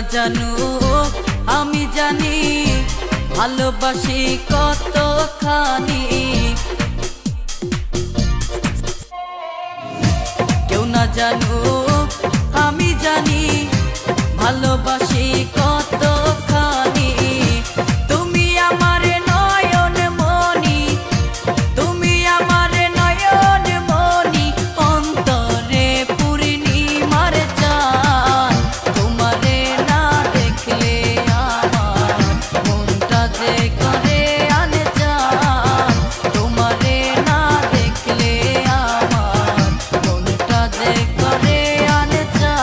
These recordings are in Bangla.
জানো আমি জানি ভালোবাসি কতখানি। কেউ না জানো আমি জানি ভালোবাসি কতখানি। তুমি আমার নয়ন মনি, তুমি আমার নয়ন মনি, অন্তরে পূর্ণিমার চাঁদ। তোমারে না দেখলে আমার মনটা যে করে আনচান। তোমারে না দেখলে আমার মনটা যে করে আনচান।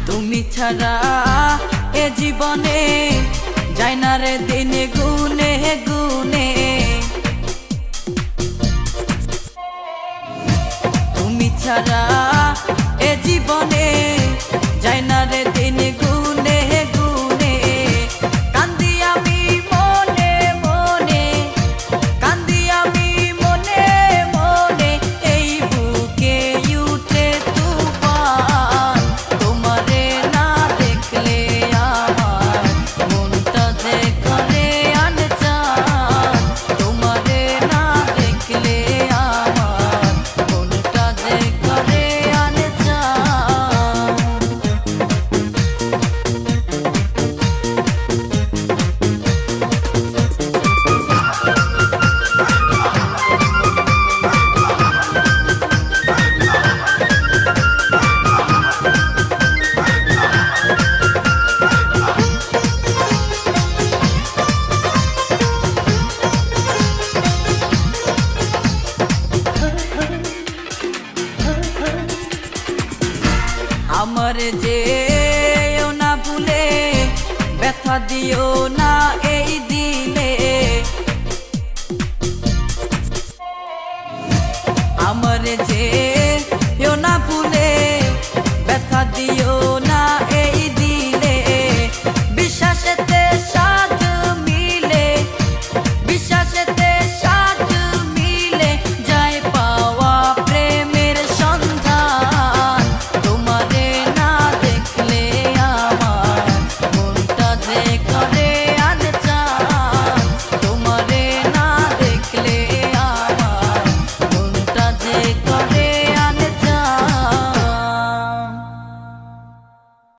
তুমি ছাড়া এ জীবনে যায় না রে দিন গুনে গুনে। তুমি ছাড়া এ জীবনে যায় না রে দিন গুনে গুনে। কান্দি আমি মনে মনে, কান্দি আমি মনে মনে, এই বুকে উঠে তুফান। তোমারে না দেখলে আমার মনটা যে করে আনচান। তোমারে না দেখলে আমার মনটা যে করে আনচান। আমার যে না ভুলে ব্যথা দিও না এই দিলে। আমার যে না ভুলে ব্যথা দিও না